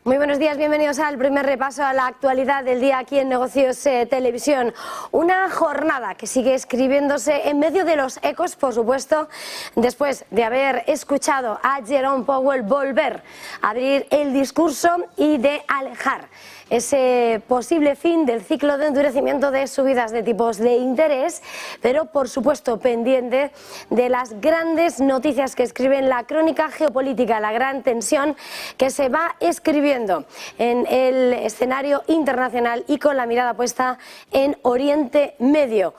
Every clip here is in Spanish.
Muy buenos días, bienvenidos al primer repaso a la actualidad del día aquí en Negocios Televisión. Una jornada que sigue escribiéndose en medio de los ecos, por supuesto, después de haber escuchado a Jerome Powell volver a abrir el discurso y de alejar ese posible fin del ciclo de endurecimiento de subidas de tipos de interés, pero por supuesto pendiente de las grandes noticias que escriben la crónica geopolítica, la gran tensión que se va escribiendo en el escenario internacional y con la mirada puesta en Oriente Medio.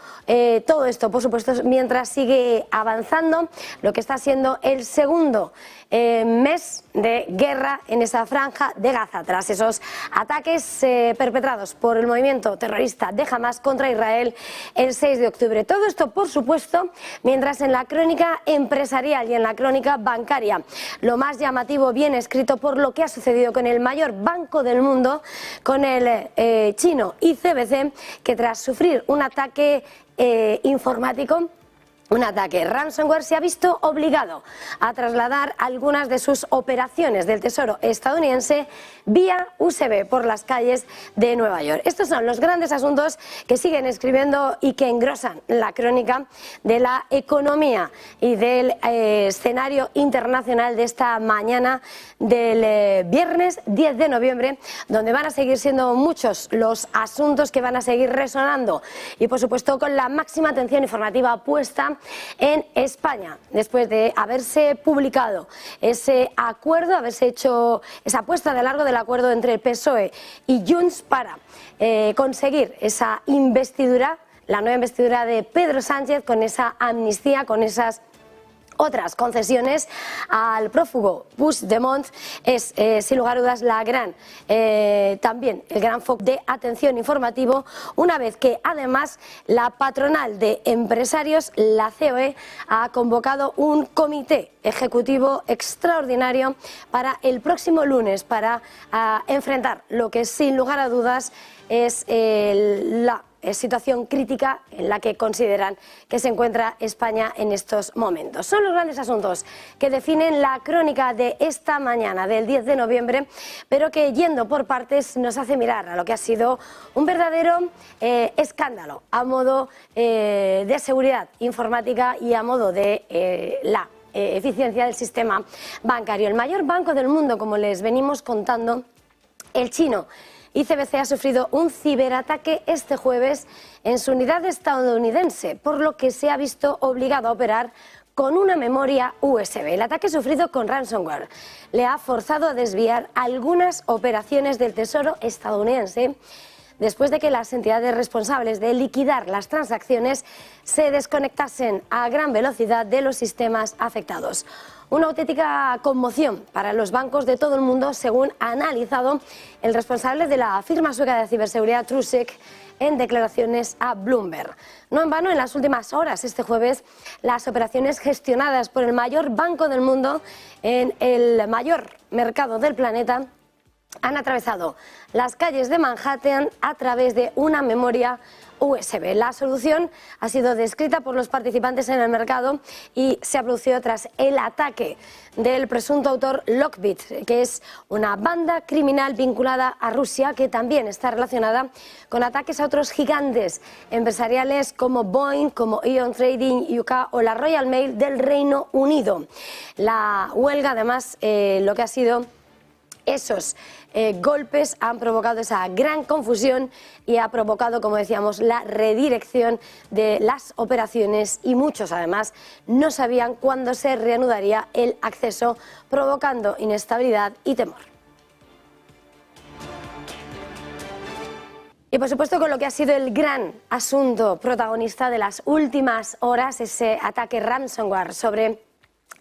Todo esto, por supuesto, mientras sigue avanzando lo que está siendo el segundo mes de guerra en esa franja de Gaza, tras esos ataques perpetrados por el movimiento terrorista de Hamas contra Israel el 6 de octubre. Todo esto, por supuesto, mientras en la crónica empresarial y en la crónica bancaria lo más llamativo viene escrito por lo que ha sucedido con el mayor banco del mundo, con el chino ICBC, que tras sufrir un ataque informático, un ataque ransomware, se ha visto obligado a trasladar algunas de sus operaciones del Tesoro estadounidense vía USB por las calles de Nueva York. Estos son los grandes asuntos que siguen escribiendo y que engrosan la crónica de la economía y del escenario internacional de esta mañana del viernes 10 de noviembre, donde van a seguir siendo muchos los asuntos que van a seguir resonando y, por supuesto, con la máxima atención informativa puesta en España, después de haberse publicado ese acuerdo, haberse hecho esa puesta de largo del acuerdo entre el PSOE y Junts para conseguir esa investidura, la nueva investidura de Pedro Sánchez, con esa amnistía, con esas otras concesiones al prófugo Puigdemont. Es sin lugar a dudas también el gran foco de atención informativo, una vez que además la patronal de empresarios, la COE, ha convocado un comité ejecutivo extraordinario para el próximo lunes para enfrentar lo que sin lugar a dudas es la situación crítica en la que consideran que se encuentra España en estos momentos. Son los grandes asuntos que definen la crónica de esta mañana del 10 de noviembre, pero que, yendo por partes, nos hace mirar a lo que ha sido un verdadero escándalo a modo de seguridad informática y a modo de la eficiencia del sistema bancario. El mayor banco del mundo, como les venimos contando, el chino ICBC, ha sufrido un ciberataque este jueves en su unidad estadounidense, por lo que se ha visto obligado a operar con una memoria USB. El ataque sufrido con ransomware le ha forzado a desviar algunas operaciones del Tesoro estadounidense después de que las entidades responsables de liquidar las transacciones se desconectasen a gran velocidad de los sistemas afectados. Una auténtica conmoción para los bancos de todo el mundo, según ha analizado el responsable de la firma sueca de ciberseguridad TrueSec en declaraciones a Bloomberg. No en vano, en las últimas horas, este jueves, las operaciones gestionadas por el mayor banco del mundo en el mayor mercado del planeta han atravesado las calles de Manhattan a través de una memoria USB. La solución ha sido descrita por los participantes en el mercado y se ha producido tras el ataque del presunto autor Lockbit, que es una banda criminal vinculada a Rusia que también está relacionada con ataques a otros gigantes empresariales como Boeing, como Ion Trading UK o la Royal Mail del Reino Unido. La huelga, además, lo que ha sido esos golpes han provocado esa gran confusión y ha provocado, como decíamos, la redirección de las operaciones, y muchos además no sabían cuándo se reanudaría el acceso, provocando inestabilidad y temor. Y por supuesto, con lo que ha sido el gran asunto protagonista de las últimas horas, ese ataque ransomware sobre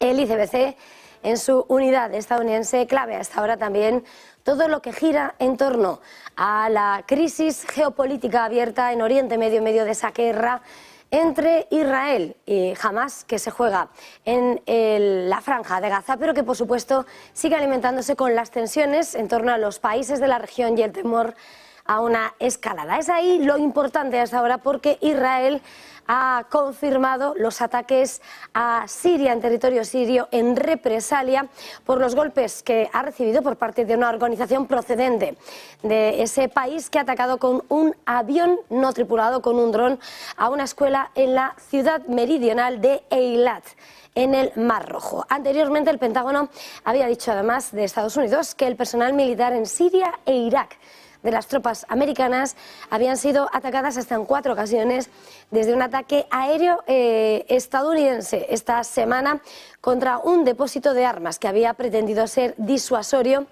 el ICBC en su unidad estadounidense, clave hasta ahora también todo lo que gira en torno a la crisis geopolítica abierta en Oriente Medio, en medio de esa guerra entre Israel y Hamas, que se juega en la franja de Gaza, pero que por supuesto sigue alimentándose con las tensiones en torno a los países de la región y el temor a una escalada. Es ahí lo importante hasta ahora, porque Israel ha confirmado los ataques a Siria, en territorio sirio, en represalia por los golpes que ha recibido por parte de una organización procedente de ese país, que ha atacado con un avión no tripulado, con un dron, a una escuela en la ciudad meridional de Eilat, en el Mar Rojo. Anteriormente, el Pentágono había dicho, además de Estados Unidos, que el personal militar en Siria e Irak de las tropas americanas habían sido atacadas hasta en 4 ocasiones desde un ataque aéreo estadounidense esta semana contra un depósito de armas que había pretendido ser disuasorio,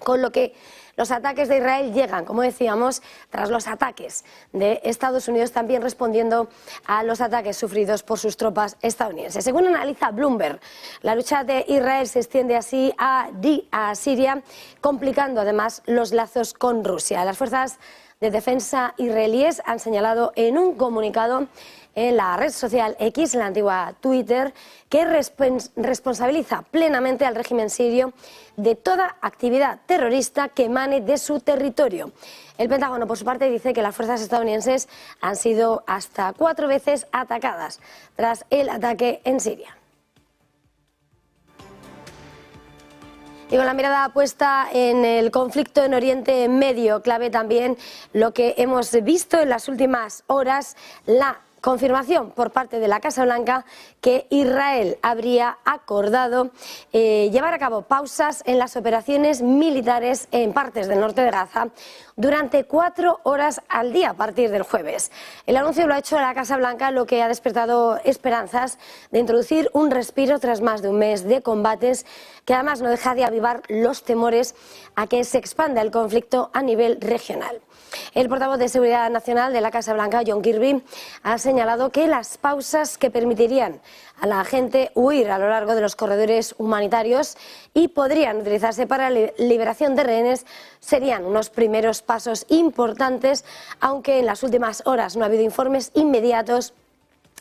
con lo que los ataques de Israel llegan, como decíamos, tras los ataques de Estados Unidos, también respondiendo a los ataques sufridos por sus tropas estadounidenses. Según analiza Bloomberg, la lucha de Israel se extiende así a Siria, complicando además los lazos con Rusia. Las fuerzas de defensa israelíes han señalado en un comunicado en la red social X, la antigua Twitter, que responsabiliza plenamente al régimen sirio de toda actividad terrorista que emane de su territorio. El Pentágono, por su parte, dice que las fuerzas estadounidenses han sido hasta 4 veces atacadas tras el ataque en Siria. Y con la mirada puesta en el conflicto en Oriente Medio, clave también lo que hemos visto en las últimas horas, la confirmación por parte de la Casa Blanca que Israel habría acordado llevar a cabo pausas en las operaciones militares en partes del norte de Gaza durante 4 horas al día a partir del jueves. El anuncio lo ha hecho la Casa Blanca, lo que ha despertado esperanzas de introducir un respiro tras más de un mes de combates, que además no deja de avivar los temores a que se expanda el conflicto a nivel regional. El portavoz de Seguridad Nacional de la Casa Blanca, John Kirby, ha señalado que las pausas que permitirían a la gente huir a lo largo de los corredores humanitarios y podrían utilizarse para la liberación de rehenes serían unos primeros pasos importantes, aunque en las últimas horas no ha habido informes inmediatos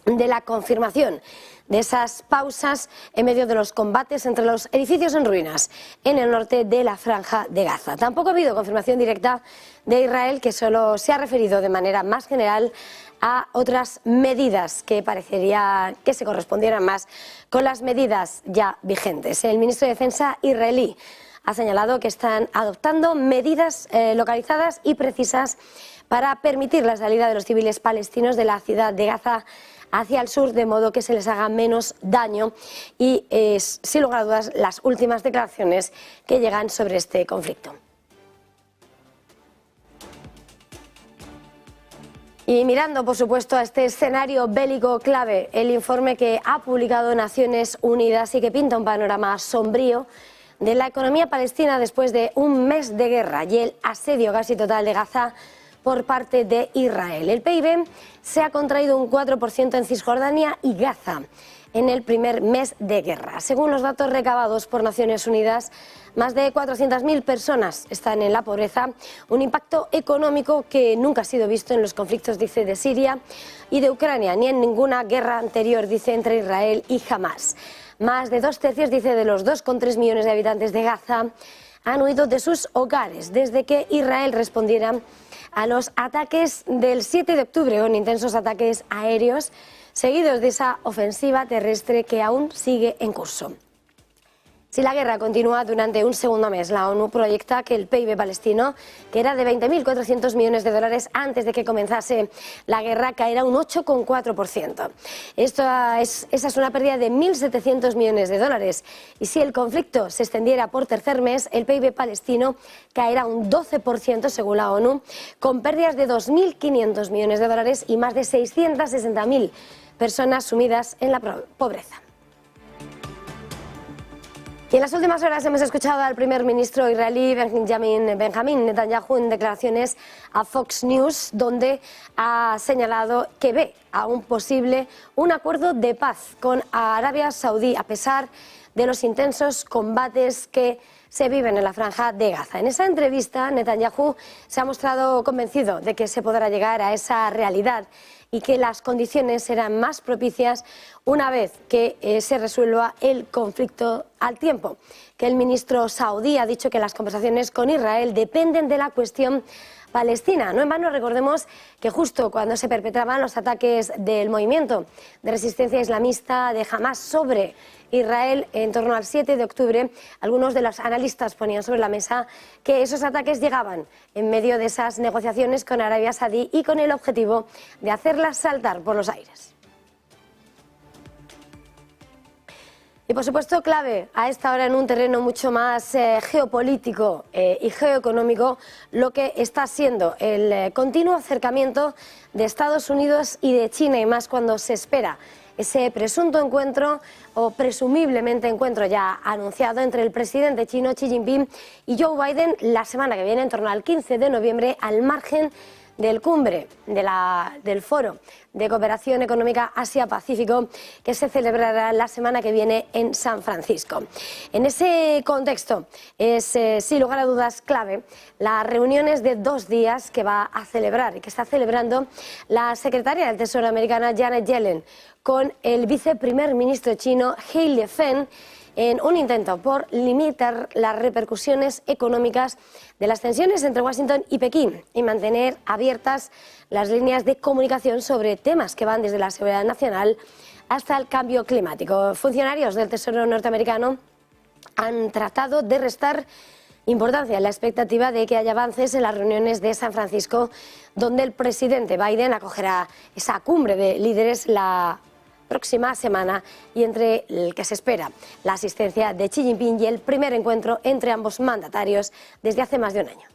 de la confirmación de esas pausas en medio de los combates entre los edificios en ruinas en el norte de la Franja de Gaza. Tampoco ha habido confirmación directa de Israel, que solo se ha referido de manera más general a otras medidas que parecería que se correspondieran más con las medidas ya vigentes. El ministro de Defensa israelí ha señalado que están adoptando medidas localizadas y precisas para permitir la salida de los civiles palestinos de la ciudad de Gaza hacia el sur, de modo que se les haga menos daño, y sin lugar a dudas las últimas declaraciones que llegan sobre este conflicto. Y mirando, por supuesto, a este escenario bélico clave, el informe que ha publicado Naciones Unidas y que pinta un panorama sombrío de la economía palestina después de un mes de guerra y el asedio casi total de Gaza por parte de Israel. El PIB se ha contraído un 4% en Cisjordania y Gaza en el primer mes de guerra. Según los datos recabados por Naciones Unidas, más de 400.000 personas están en la pobreza, un impacto económico que nunca ha sido visto en los conflictos, dice, de Siria y de Ucrania, ni en ninguna guerra anterior, dice, entre Israel y Hamás. Más de 2/3, dice, de los 2,3 millones de habitantes de Gaza han huido de sus hogares desde que Israel respondiera a los ataques del 7 de octubre, con intensos ataques aéreos seguidos de esa ofensiva terrestre que aún sigue en curso. Si la guerra continúa durante un segundo mes, la ONU proyecta que el PIB palestino, que era de 20.400 millones de dólares antes de que comenzase la guerra, caerá un 8,4%. Esa es una pérdida de 1.700 millones de dólares. Y si el conflicto se extendiera por tercer mes, el PIB palestino caerá un 12%, según la ONU, con pérdidas de 2.500 millones de dólares y más de 660.000 personas sumidas en la pobreza. Y en las últimas horas hemos escuchado al primer ministro israelí Benjamin Netanyahu en declaraciones a Fox News, donde ha señalado que ve aún posible un acuerdo de paz con Arabia Saudí, a pesar de los intensos combates que se viven en la Franja de Gaza. En esa entrevista, Netanyahu se ha mostrado convencido de que se podrá llegar a esa realidad y que las condiciones serán más propicias una vez que se resuelva el conflicto al tiempo que el ministro saudí ha dicho que las conversaciones con Israel dependen de la cuestión palestina. No en vano recordemos que justo cuando se perpetraban los ataques del movimiento de resistencia islamista de Hamas sobre Israel en torno al 7 de octubre, algunos de los analistas ponían sobre la mesa que esos ataques llegaban en medio de esas negociaciones con Arabia Saudí y con el objetivo de hacerlas saltar por los aires. Y por supuesto clave a esta hora en un terreno mucho más geopolítico y geoeconómico lo que está siendo el continuo acercamiento de Estados Unidos y de China, y más cuando se espera ese presunto encuentro o presumiblemente encuentro ya anunciado entre el presidente chino Xi Jinping y Joe Biden la semana que viene, en torno al 15 de noviembre, al margen del cumbre del Foro de Cooperación Económica Asia-Pacífico que se celebrará la semana que viene en San Francisco. En ese contexto es, sin lugar a dudas, clave las reuniones de 2 días que va a celebrar y que está celebrando la secretaria del Tesoro americana Janet Yellen con el viceprimer ministro chino He Lifeng, en un intento por limitar las repercusiones económicas de las tensiones entre Washington y Pekín y mantener abiertas las líneas de comunicación sobre temas que van desde la seguridad nacional hasta el cambio climático. Funcionarios del Tesoro norteamericano han tratado de restar importancia a la expectativa de que haya avances en las reuniones de San Francisco, donde el presidente Biden acogerá esa cumbre de líderes la próxima semana y entre el que se espera la asistencia de Xi Jinping y el primer encuentro entre ambos mandatarios desde hace más de un año.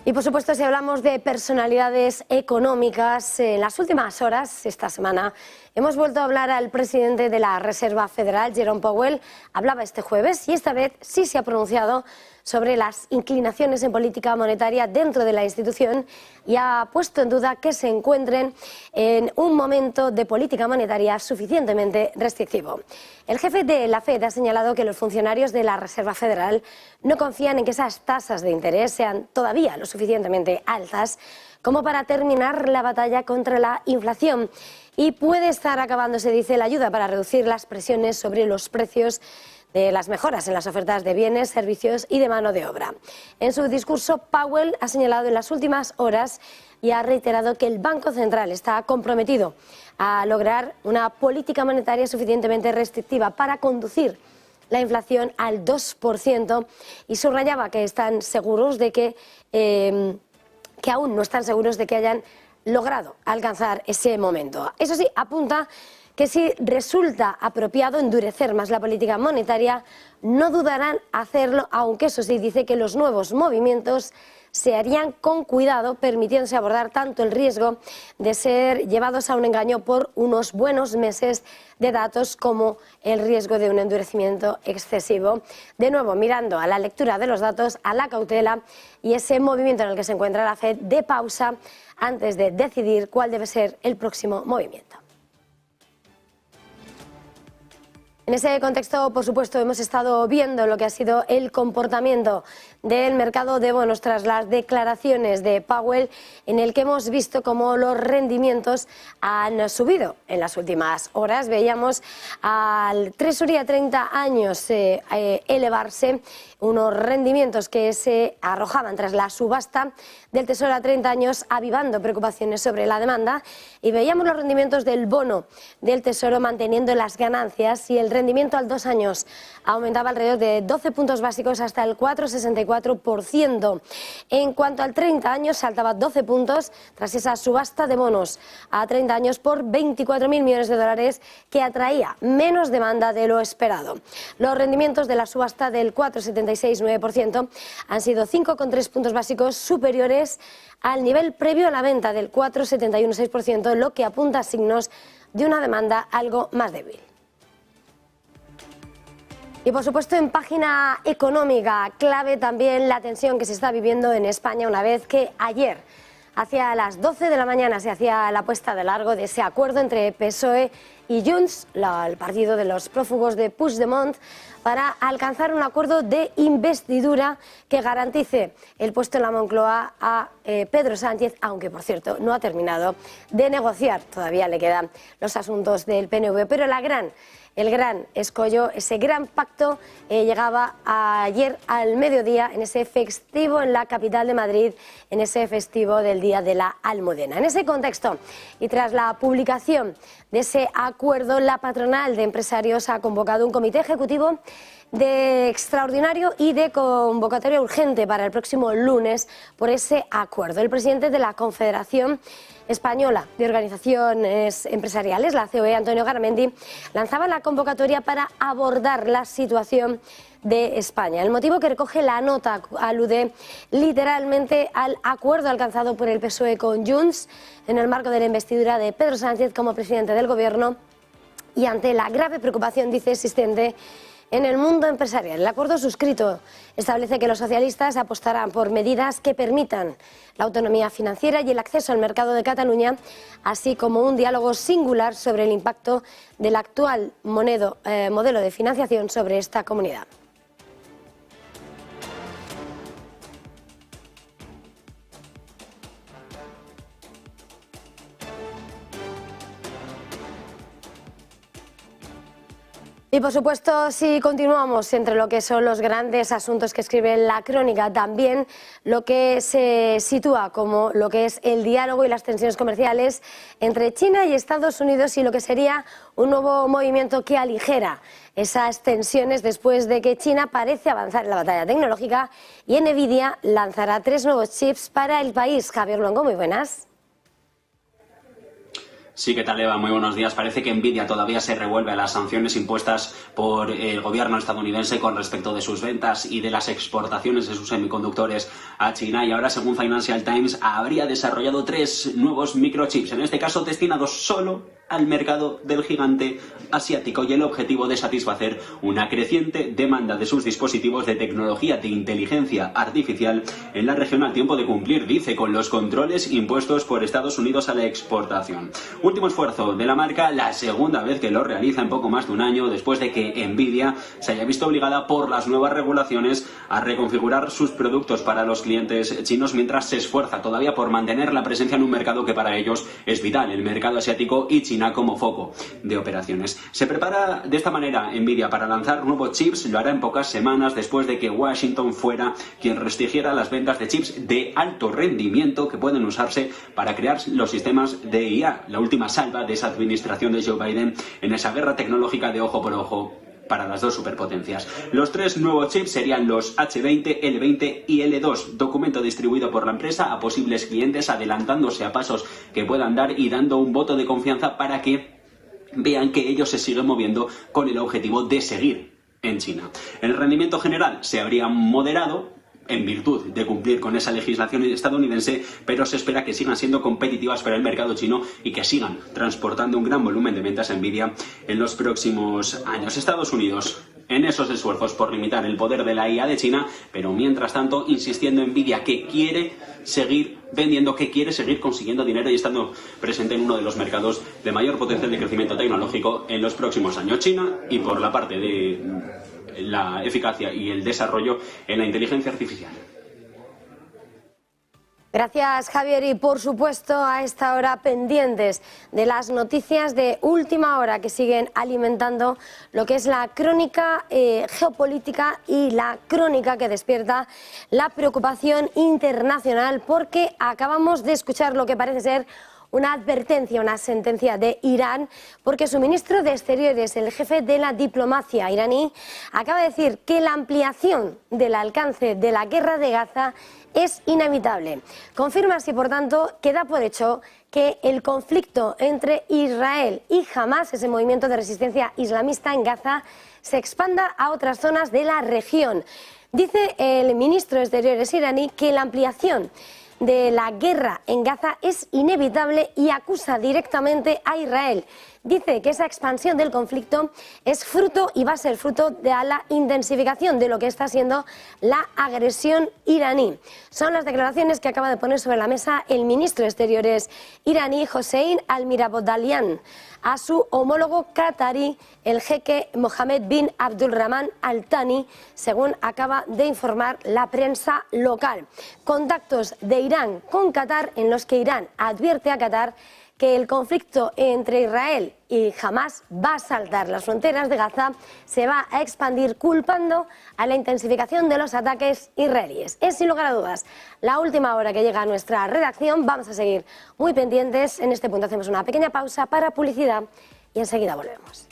Y por supuesto, si hablamos de personalidades económicas, en las últimas horas, esta semana, hemos vuelto a hablar al presidente de la Reserva Federal, Jerome Powell. Hablaba este jueves y esta vez sí se ha pronunciado sobre las inclinaciones en política monetaria dentro de la institución y ha puesto en duda que se encuentren en un momento de política monetaria suficientemente restrictivo. El jefe de la Fed ha señalado que los funcionarios de la Reserva Federal no confían en que esas tasas de interés sean todavía lo suficientemente altas como para terminar la batalla contra la inflación, y puede estar acabándose, dice, la ayuda para reducir las presiones sobre los precios de las mejoras en las ofertas de bienes, servicios y de mano de obra. En su discurso, Powell ha señalado en las últimas horas y ha reiterado que el Banco Central está comprometido a lograr una política monetaria suficientemente restrictiva para conducir la inflación al 2%, y subrayaba que están seguros de que aún no están seguros de que hayan logrado alcanzar ese momento. Eso sí, apunta que si resulta apropiado endurecer más la política monetaria, no dudarán hacerlo, aunque eso sí, dice que los nuevos movimientos se harían con cuidado, permitiéndose abordar tanto el riesgo de ser llevados a un engaño por unos buenos meses de datos como el riesgo de un endurecimiento excesivo. De nuevo, mirando a la lectura de los datos, a la cautela y ese movimiento en el que se encuentra la Fed de pausa antes de decidir cuál debe ser el próximo movimiento. En ese contexto, por supuesto, hemos estado viendo lo que ha sido el comportamiento del mercado de bonos tras las declaraciones de Powell, en el que hemos visto cómo los rendimientos han subido en las últimas horas. Veíamos al Treasury a 30 años elevarse, unos rendimientos que se arrojaban tras la subasta del Tesoro a 30 años, avivando preocupaciones sobre la demanda, y veíamos los rendimientos del bono del Tesoro manteniendo las ganancias, y el rendimiento al 2 años aumentaba alrededor de 12 puntos básicos hasta el 4,64%. En cuanto al 30 años, saltaba 12 puntos tras esa subasta de bonos a 30 años por 24.000 millones de dólares que atraía menos demanda de lo esperado. Los rendimientos de la subasta del 4,76% han sido 5,3 puntos básicos superiores al nivel previo a la venta del 4,71,6%, lo que apunta a signos de una demanda algo más débil. Y por supuesto, en página económica, clave también la tensión que se está viviendo en España una vez que ayer, hacia las 12 de la mañana, se hacía la puesta de largo de ese acuerdo entre PSOE y Junts, el partido de los prófugos de Puigdemont, para alcanzar un acuerdo de investidura que garantice el puesto en la Moncloa a Pedro Sánchez, aunque por cierto no ha terminado de negociar, todavía le quedan los asuntos del PNV, pero el gran escollo, ese gran pacto llegaba ayer al mediodía en ese festivo en la capital de Madrid, en ese festivo del Día de la Almudena. En ese contexto y tras la publicación de ese acuerdo, la patronal de empresarios ha convocado un comité ejecutivo de extraordinario y de convocatoria urgente para el próximo lunes por ese acuerdo. El presidente de la Confederación Española de Organizaciones Empresariales, la COE, Antonio Garamendi, lanzaba la convocatoria para abordar la situación de España. El motivo que recoge la nota alude literalmente al acuerdo alcanzado por el PSOE con Junts en el marco de la investidura de Pedro Sánchez como presidente del Gobierno y ante la grave preocupación, dice, existente en el mundo empresarial. El acuerdo suscrito establece que los socialistas apostarán por medidas que permitan la autonomía financiera y el acceso al mercado de Cataluña, así como un diálogo singular sobre el impacto del actual modelo de financiación sobre esta comunidad. Y por supuesto, si continuamos entre lo que son los grandes asuntos que escribe la crónica, también lo que se sitúa como lo que es el diálogo y las tensiones comerciales entre China y Estados Unidos y lo que sería un nuevo movimiento que aligera esas tensiones después de que China parece avanzar en la batalla tecnológica y Nvidia lanzará 3 nuevos chips para el país. Javier Longo, muy buenas. Sí, ¿qué tal, Eva? Muy buenos días. Parece que Nvidia todavía se revuelve a las sanciones impuestas por el gobierno estadounidense con respecto de sus ventas y de las exportaciones de sus semiconductores a China. Y ahora, según Financial Times, habría desarrollado 3 nuevos microchips, en este caso destinados solo al mercado del gigante asiático, y el objetivo de satisfacer una creciente demanda de sus dispositivos de tecnología de inteligencia artificial en la región al tiempo de cumplir, dice, con los controles impuestos por Estados Unidos a la exportación. Último esfuerzo de la marca, la segunda vez que lo realiza en poco más de un año, después de que Nvidia se haya visto obligada por las nuevas regulaciones a reconfigurar sus productos para los clientes chinos, mientras se esfuerza todavía por mantener la presencia en un mercado que para ellos es vital, el mercado asiático, y China como foco de operaciones. Se prepara de esta manera Nvidia para lanzar nuevos chips, lo hará en pocas semanas después de que Washington fuera quien restringiera las ventas de chips de alto rendimiento que pueden usarse para crear los sistemas de IA, la última salva de esa administración de Joe Biden en esa guerra tecnológica de ojo por ojo para las dos superpotencias. Los 3 nuevos chips serían los H20, L20 y L2, documento distribuido por la empresa a posibles clientes, adelantándose a pasos que puedan dar y dando un voto de confianza para que vean que ellos se siguen moviendo con el objetivo de seguir en China. El rendimiento general se habría moderado en virtud de cumplir con esa legislación estadounidense, pero se espera que sigan siendo competitivas para el mercado chino y que sigan transportando un gran volumen de ventas a Nvidia en los próximos años. Estados Unidos en esos esfuerzos por limitar el poder de la IA de China, pero mientras tanto insistiendo en Nvidia que quiere seguir vendiendo, que quiere seguir consiguiendo dinero y estando presente en uno de los mercados de mayor potencial de crecimiento tecnológico en los próximos años. China, y por la parte de la eficacia y el desarrollo en la inteligencia artificial. Gracias, Javier, y por supuesto a esta hora pendientes de las noticias de última hora que siguen alimentando lo que es la crónica geopolítica y la crónica que despierta la preocupación internacional, porque acabamos de escuchar lo que parece ser una advertencia, una sentencia de Irán, porque su ministro de Exteriores, el jefe de la diplomacia iraní, acaba de decir que la ampliación del alcance de la guerra de Gaza es inevitable. Confirma así, por tanto, que da por hecho que el conflicto entre Israel y Hamás, ese movimiento de resistencia islamista en Gaza, se expanda a otras zonas de la región. Dice el ministro de Exteriores iraní que la ampliación de la guerra en Gaza es inevitable y acusa directamente a Israel. Dice que esa expansión del conflicto es fruto y va a ser fruto de la intensificación de lo que está siendo la agresión iraní. Son las declaraciones que acaba de poner sobre la mesa el ministro de Exteriores iraní, Hossein al-Mirabodalian, a su homólogo qatarí, el jeque Mohammed bin Abdulrahman Al Thani, según acaba de informar la prensa local. Contactos de Irán con Qatar, en los que Irán advierte a Qatar que el conflicto entre Israel y Hamás va a saltar las fronteras de Gaza, se va a expandir, culpando a la intensificación de los ataques israelíes. Es sin lugar a dudas la última hora que llega a nuestra redacción. Vamos a seguir muy pendientes. En este punto hacemos una pequeña pausa para publicidad y enseguida volvemos.